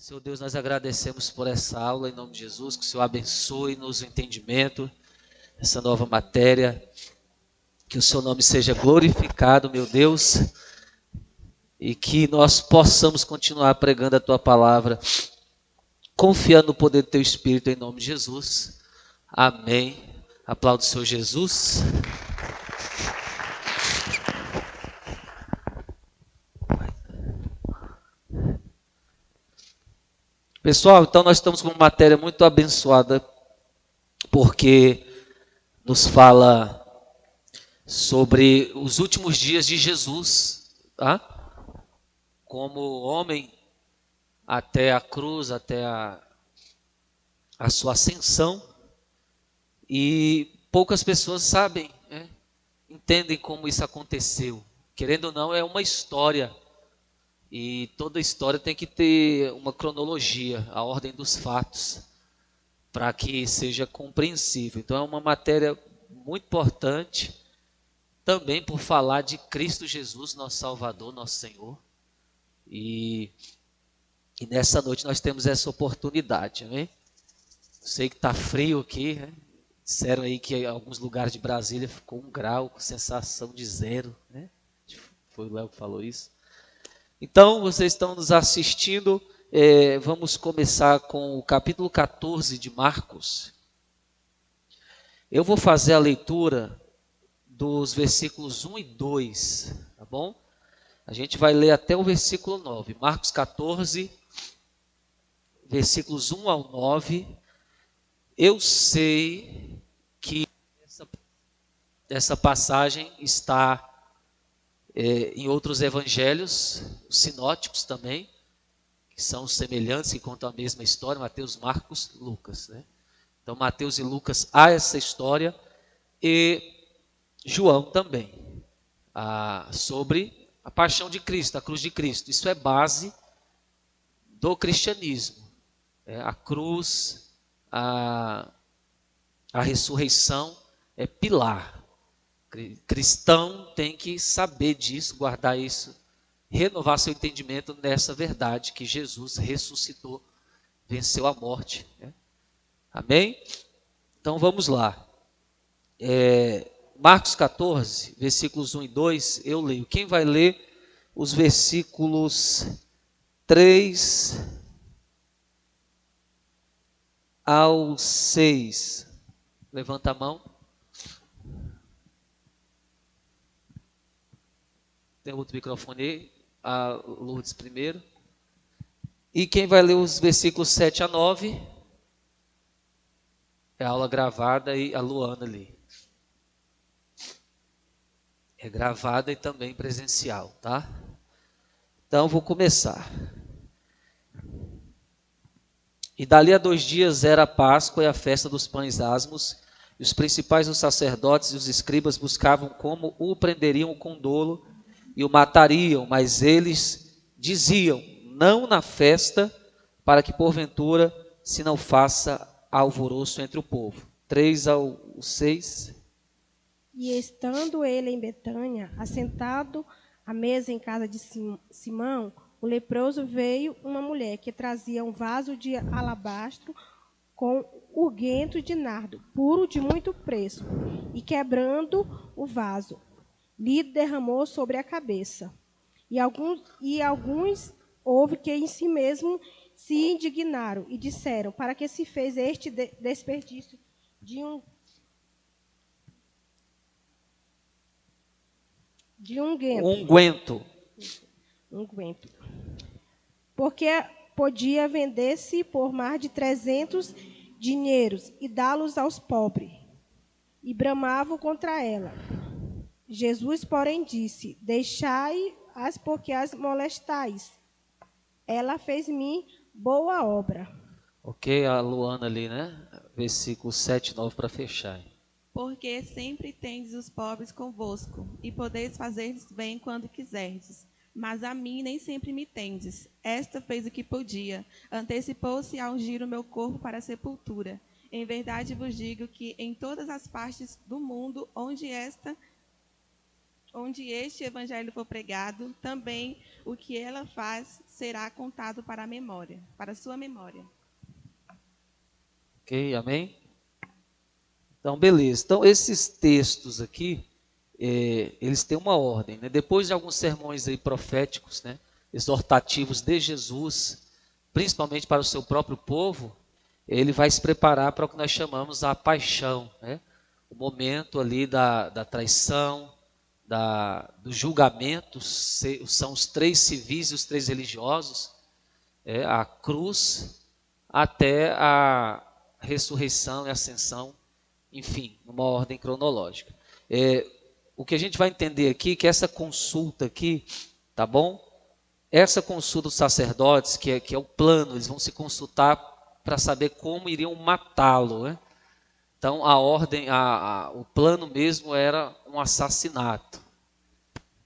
Senhor Deus, nós agradecemos por essa aula, em nome de Jesus, que o Senhor abençoe-nos o entendimento, essa nova matéria, que o seu nome seja glorificado, meu Deus, e que nós possamos continuar pregando a tua palavra, confiando no poder do teu Espírito, em nome de Jesus. Amém. Aplauda o Senhor Jesus. Pessoal, então nós estamos com uma matéria muito abençoada, porque nos fala sobre os últimos dias de Jesus, tá? Como homem até a cruz, até a sua ascensão, e poucas pessoas sabem, né? Entendem como isso aconteceu. Querendo ou não, é uma história, e toda história tem que ter uma cronologia, a ordem dos fatos, para que seja compreensível. Então é uma matéria muito importante, também por falar de Cristo Jesus, nosso Salvador, nosso Senhor. E nessa noite nós temos essa oportunidade, amém? Sei que está frio aqui, né? Disseram aí que em alguns lugares de Brasília ficou 1 grau, com sensação de 0, né? Foi o Léo que falou isso. Então, vocês estão nos assistindo, vamos começar com o capítulo 14 de Marcos. Eu vou fazer a leitura dos versículos 1 e 2, tá bom? A gente vai ler até o versículo 9. Marcos 14, versículos 1 ao 9. Eu sei que essa passagem está em outros evangelhos, os sinóticos também, que são semelhantes, que contam a mesma história, Mateus, Marcos, Lucas, né? Então, Mateus e Lucas há essa história, e João também, sobre a paixão de Cristo, a cruz de Cristo. Isso é base do cristianismo. A cruz, a ressurreição é pilar. Cristão tem que saber disso, guardar isso, renovar seu entendimento nessa verdade, que Jesus ressuscitou, venceu a morte, né? Amém? Então vamos lá. Marcos 14, versículos 1 e 2, eu leio. Quem vai ler os versículos 3 ao 6? Levanta a mão. Tem outro microfone aí, a Lourdes primeiro. E quem vai ler os versículos 7 a 9? É a aula gravada, e a Luana ali. É gravada e também presencial, tá? Então vou começar. E dali a 2 dias era a Páscoa e a festa dos pães asmos, e os principais dos sacerdotes e os escribas buscavam como o prenderiam com dolo e o matariam, mas eles diziam: não na festa, para que porventura se não faça alvoroço entre o povo. 3 ao 6. E estando ele em Betânia, assentado à mesa em casa de Simão, o leproso, veio uma mulher que trazia um vaso de alabastro com unguento de nardo, puro de muito preço, e quebrando o vaso, lhe derramou sobre a cabeça. E alguns houve que em si mesmo se indignaram e disseram: para que se fez este desperdício de unguento. Porque podia vender-se por mais de 300 dinheiros e dá-los aos pobres. E bramavam contra ela. Jesus, porém, disse: deixai-as, porque as molestais. Ela fez-me boa obra. Ok, a Luana ali, né? Versículo 7 e 9 para fechar. Porque sempre tendes os pobres convosco, e podeis fazer-lhes bem quando quiserdes. Mas a mim nem sempre me tendes. Esta fez o que podia, antecipou-se a ungir o meu corpo para a sepultura. Em verdade vos digo que em todas as partes do mundo onde esta Onde este evangelho for pregado, também o que ela faz será contado para a memória, para a sua memória. Ok, amém? Então, beleza. Então, esses textos aqui, eles têm uma ordem, né? Depois de alguns sermões aí proféticos, né? Exortativos de Jesus, principalmente para o seu próprio povo, ele vai se preparar para o que nós chamamos a paixão, né? O momento ali da traição, do julgamento, são os 3 civis e os 3 religiosos, a cruz até a ressurreição e ascensão, enfim, numa ordem cronológica. O que a gente vai entender aqui é que essa consulta aqui, tá bom? Essa consulta dos sacerdotes, que é o plano, eles vão se consultar para saber como iriam matá-lo, né? Então, a ordem, o plano mesmo era um assassinato,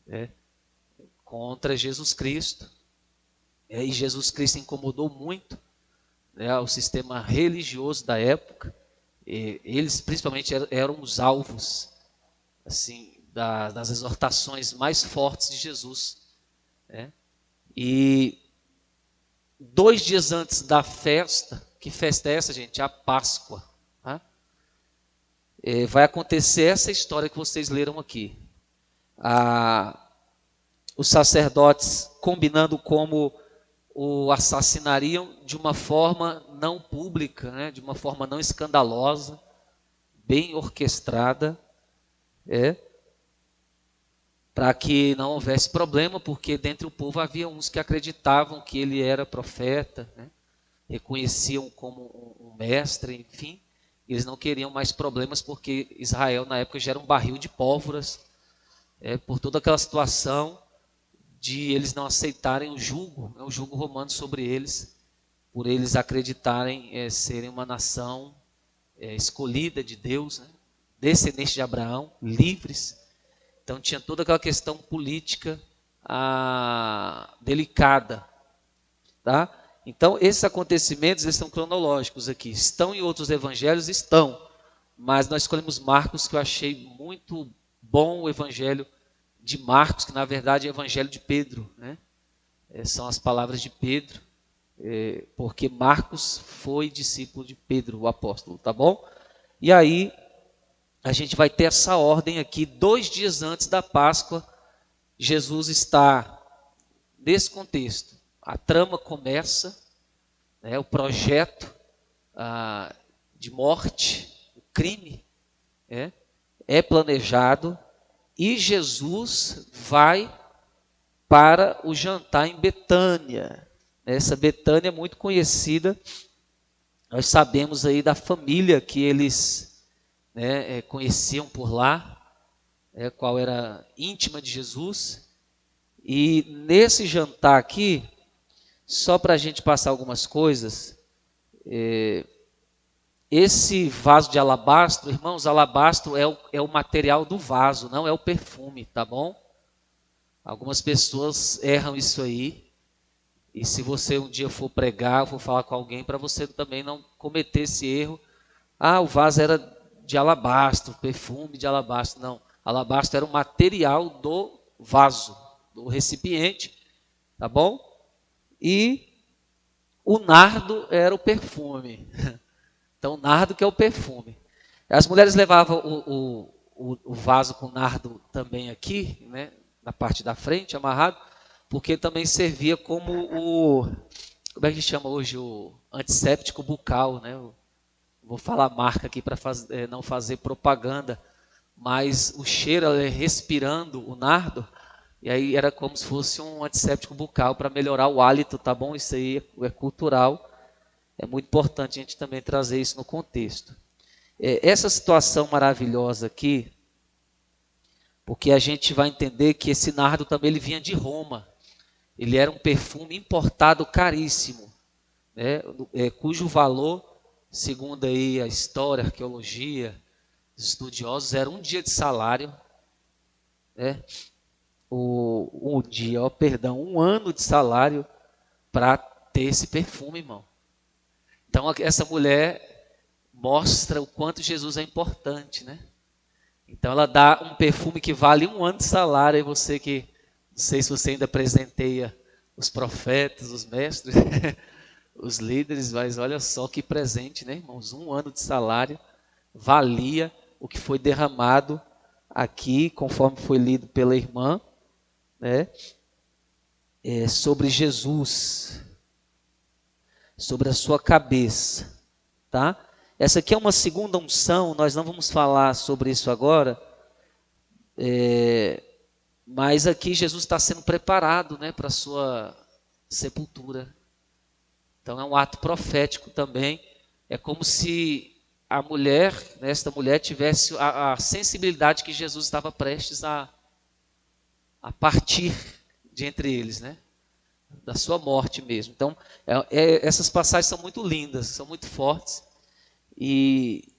né, contra Jesus Cristo. E Jesus Cristo incomodou muito, né, o sistema religioso da época. Eles, principalmente, eram os alvos assim, das exortações mais fortes de Jesus, né? E 2 dias antes da festa, que festa é essa, gente? A Páscoa. Tá? Vai acontecer essa história que vocês leram aqui. Os sacerdotes combinando como o assassinariam de uma forma não pública, né? De uma forma não escandalosa, bem orquestrada, para que não houvesse problema, porque dentre o povo havia uns que acreditavam que ele era profeta, né? Reconheciam como um mestre, enfim. Eles não queriam mais problemas, porque Israel na época já era um barril de pólvoras, por toda aquela situação de eles não aceitarem o jugo romano sobre eles, por eles acreditarem serem uma nação escolhida de Deus, né? Descendentes de Abraão, livres. Então tinha toda aquela questão política delicada, tá? Então esses acontecimentos, eles são cronológicos aqui. Estão em outros evangelhos? Estão. Mas nós escolhemos Marcos, que eu achei muito bom, o evangelho de Marcos, que na verdade é o evangelho de Pedro, né? São as palavras de Pedro, porque Marcos foi discípulo de Pedro, o apóstolo, tá bom? E aí a gente vai ter essa ordem aqui, 2 dias antes da Páscoa, Jesus está nesse contexto. A trama começa, né, o projeto de morte, o crime, é planejado, e Jesus vai para o jantar em Betânia. Essa Betânia é muito conhecida, nós sabemos aí da família que eles conheciam por lá, qual era íntima de Jesus. E nesse jantar aqui, só para a gente passar algumas coisas, esse vaso de alabastro, irmãos, alabastro é o material do vaso, não é o perfume, tá bom? Algumas pessoas erram isso aí, e se você um dia for pregar, for falar com alguém, para você também não cometer esse erro. O vaso era de alabastro, perfume de alabastro. Não, alabastro era o material do vaso, do recipiente, tá bom? E o nardo era o perfume. Então, o nardo que é o perfume. As mulheres levavam o vaso com nardo também aqui, né, na parte da frente, amarrado, porque também servia como como é que chama hoje, o antisséptico bucal, né? Vou falar a marca aqui para não fazer propaganda, mas o cheiro, respirando o nardo, e aí era como se fosse um antisséptico bucal para melhorar o hálito, tá bom? Isso aí é cultural. É muito importante a gente também trazer isso no contexto. Essa situação maravilhosa aqui, porque a gente vai entender que esse nardo também ele vinha de Roma. Ele era um perfume importado caríssimo, né? Cujo valor, segundo aí a história, a arqueologia, os estudiosos, era 1 dia de salário, né? Um ano de salário para ter esse perfume, irmão. Então essa mulher mostra o quanto Jesus é importante, né? Então ela dá um perfume que vale 1 ano de salário. E você que, não sei se você ainda presenteia os profetas, os mestres, os líderes, mas olha só que presente, né, irmãos? 1 ano de salário valia o que foi derramado aqui, conforme foi lido pela irmã, né, sobre Jesus, sobre a sua cabeça, tá? Essa aqui é uma segunda unção, nós não vamos falar sobre isso agora, mas aqui Jesus está sendo preparado, né, para a sua sepultura. Então é um ato profético também. É como se a mulher, né, esta mulher tivesse a sensibilidade que Jesus estava prestes a partir de entre eles, né, da sua morte mesmo. Então essas passagens são muito lindas, são muito fortes. E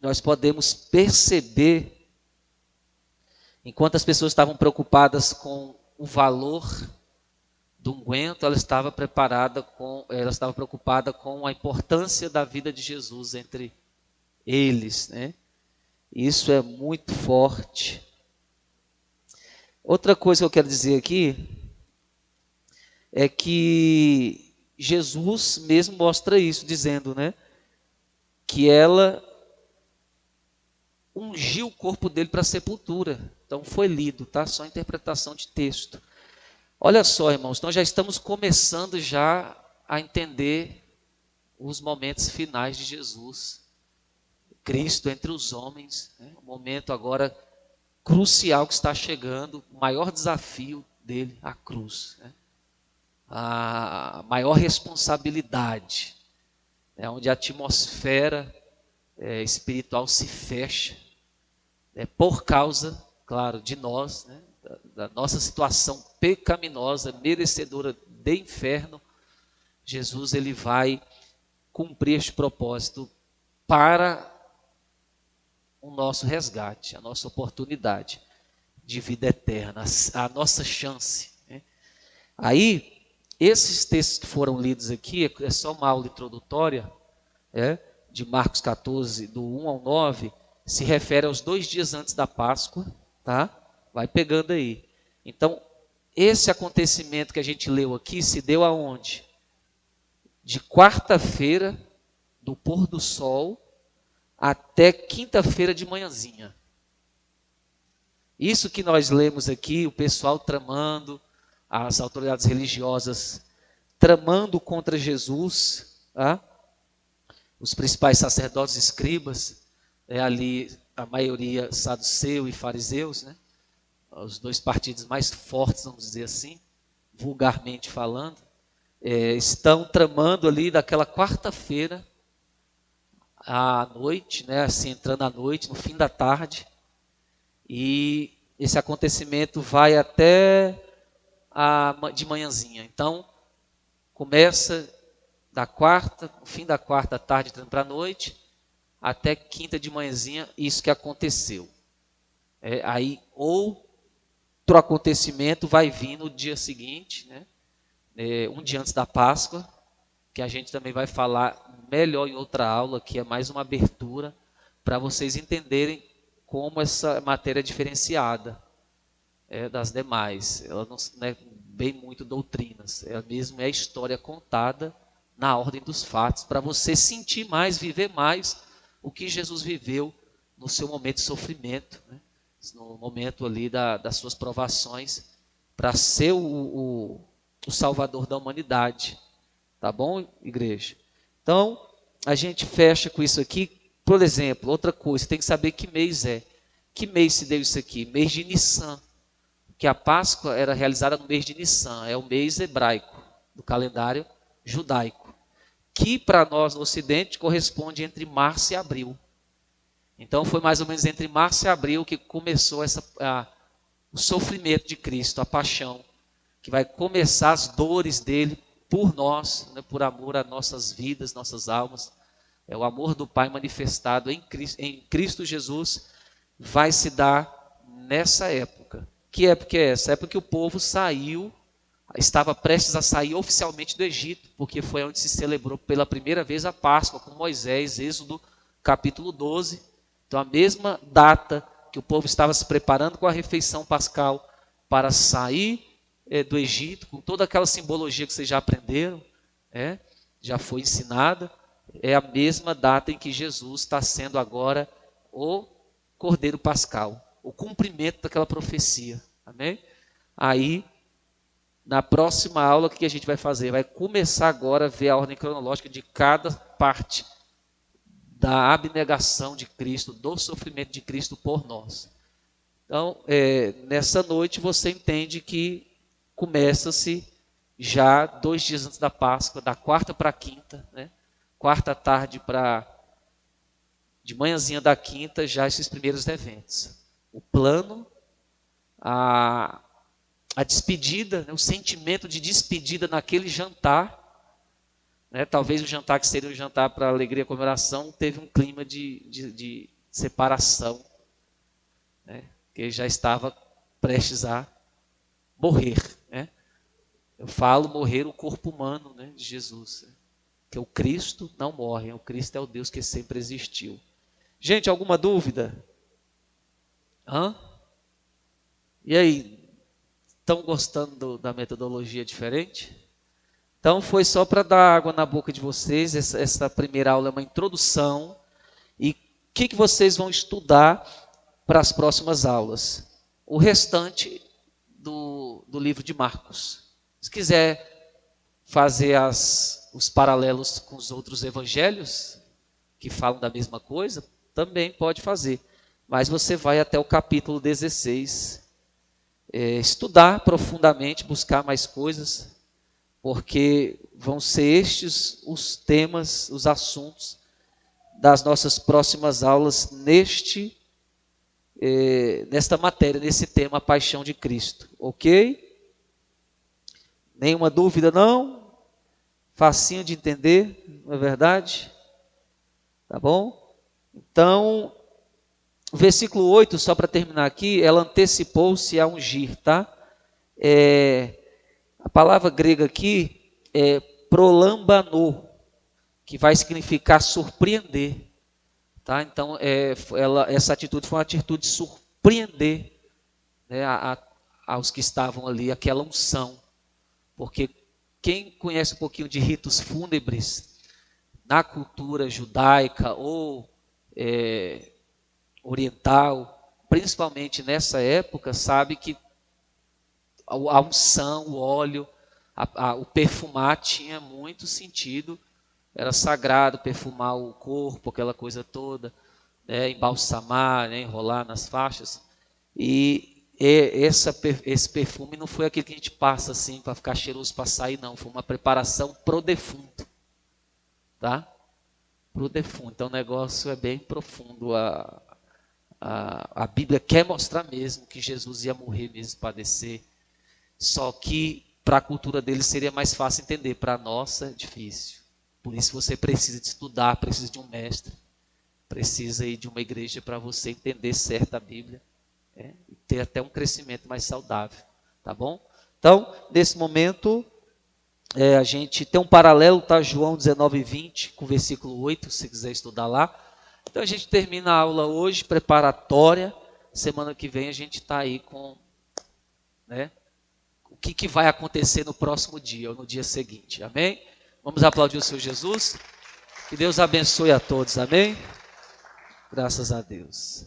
nós podemos perceber, enquanto as pessoas estavam preocupadas com o valor do unguento, ela estava preocupada com a importância da vida de Jesus entre eles, né? Isso é muito forte. Outra coisa que eu quero dizer aqui é que Jesus mesmo mostra isso, dizendo, né, que ela ungiu o corpo dele para a sepultura. Então foi lido, tá? Só interpretação de texto. Olha só, irmãos, nós já estamos começando já a entender os momentos finais de Jesus, Cristo entre os homens, né? Um momento agora crucial que está chegando, o maior desafio dele, a cruz, né? A maior responsabilidade, onde a atmosfera espiritual se fecha, por causa, claro, de nós, né, da nossa situação pecaminosa, merecedora de inferno. Jesus ele vai cumprir este propósito para o nosso resgate, a nossa oportunidade de vida eterna, a nossa chance, né? Aí, esses textos que foram lidos aqui, é só uma aula introdutória, de Marcos 14, do 1 ao 9, se refere aos 2 dias antes da Páscoa, tá? Vai pegando aí. Então, esse acontecimento que a gente leu aqui se deu aonde? De quarta-feira, do pôr do sol, até quinta-feira de manhãzinha. Isso que nós lemos aqui, o pessoal tramando, as autoridades religiosas tramando contra Jesus, tá? Os principais sacerdotes e escribas, ali a maioria saduceu e fariseus, né? Os 2 partidos mais fortes, vamos dizer assim, vulgarmente falando, estão tramando ali daquela quarta-feira à noite, né? Assim, entrando à noite, no fim da tarde, e esse acontecimento vai até de manhãzinha. Então, começa da quarta, no fim da quarta à tarde, entrando para a noite, até quinta de manhãzinha, isso que aconteceu. Aí outro acontecimento vai vir no dia seguinte, né? Um dia antes da Páscoa, que a gente também vai falar melhor em outra aula, que é mais uma abertura, para vocês entenderem como essa matéria é diferenciada das demais. Ela não é bem muito doutrinas, ela mesmo é a história contada na ordem dos fatos, para você sentir mais, viver mais o que Jesus viveu no seu momento de sofrimento, né? No momento ali das suas provações, para ser o Salvador da humanidade. Tá bom, igreja? Então, a gente fecha com isso aqui. Por exemplo, outra coisa, tem que saber que mês é. Que mês se deu isso aqui? Mês de Nissan. Que a Páscoa era realizada no mês de Nissan. É o mês hebraico, do calendário judaico. Que para nós no Ocidente corresponde entre março e abril. Então foi mais ou menos entre março e abril que começou o sofrimento de Cristo, a paixão, que vai começar as dores dele por nós, né, por amor a nossas vidas, nossas almas. É o amor do Pai manifestado em Cristo Jesus, vai se dar nessa época. Que época é essa? É porque o povo estava prestes a sair oficialmente do Egito, porque foi onde se celebrou pela primeira vez a Páscoa com Moisés, Êxodo capítulo 12, Então, a mesma data que o povo estava se preparando com a refeição pascal para sair do Egito, com toda aquela simbologia que vocês já aprenderam, já foi ensinada, é a mesma data em que Jesus está sendo agora o Cordeiro Pascal, o cumprimento daquela profecia. Amém? Aí, na próxima aula, o que a gente vai fazer? Vai começar agora a ver a ordem cronológica de cada parte da abnegação de Cristo, do sofrimento de Cristo por nós. Então, nessa noite você entende que começa-se já 2 dias antes da Páscoa, da quarta para a quinta, quarta tarde de manhãzinha da quinta, já esses primeiros eventos. O plano, a despedida, o sentimento de despedida naquele jantar, talvez o jantar que seria um jantar para alegria e comemoração, teve um clima de separação, que já estava prestes a morrer. Eu falo morrer o corpo humano de Jesus, que o Cristo não morre, o Cristo é o Deus que sempre existiu. Gente, alguma dúvida? E aí, estão gostando da metodologia diferente? Então, foi só para dar água na boca de vocês. Essa primeira aula é uma introdução. E o que vocês vão estudar para as próximas aulas? O restante do livro de Marcos. Se quiser fazer os paralelos com os outros evangelhos, que falam da mesma coisa, também pode fazer. Mas você vai até o capítulo 16, estudar profundamente, buscar mais coisas, porque vão ser estes os temas, os assuntos das nossas próximas aulas nesta matéria, nesse tema, a paixão de Cristo. Ok? Nenhuma dúvida, não? Facinho de entender, não é verdade? Tá bom? Então, o versículo 8, só para terminar aqui, ela antecipou-se a ungir, tá? A palavra grega aqui é prolambanou, que vai significar surpreender. Tá? Então, essa atitude foi uma atitude de surpreender aos que estavam ali, aquela unção. Porque quem conhece um pouquinho de ritos fúnebres na cultura judaica ou oriental, principalmente nessa época, sabe que a unção, o óleo, o perfumar tinha muito sentido. Era sagrado perfumar o corpo, aquela coisa toda, embalsamar, enrolar nas faixas. E esse perfume não foi aquele que a gente passa assim para ficar cheiroso para sair, não. Foi uma preparação pro defunto. Tá? Pro defunto. Então o negócio é bem profundo. A Bíblia quer mostrar mesmo que Jesus ia morrer mesmo, padecer. Só que para a cultura dele seria mais fácil entender, para a nossa é difícil. Por isso você precisa de estudar, precisa de um mestre, precisa ir de uma igreja para você entender certo a Bíblia, e ter até um crescimento mais saudável, tá bom? Então, nesse momento, a gente tem um paralelo, tá? João 19:20, com o versículo 8, se quiser estudar lá. Então a gente termina a aula hoje, preparatória. Semana que vem a gente está aí com o que vai acontecer no próximo dia, ou no dia seguinte, amém? Vamos aplaudir o Senhor Jesus. Que Deus abençoe a todos, amém? Graças a Deus.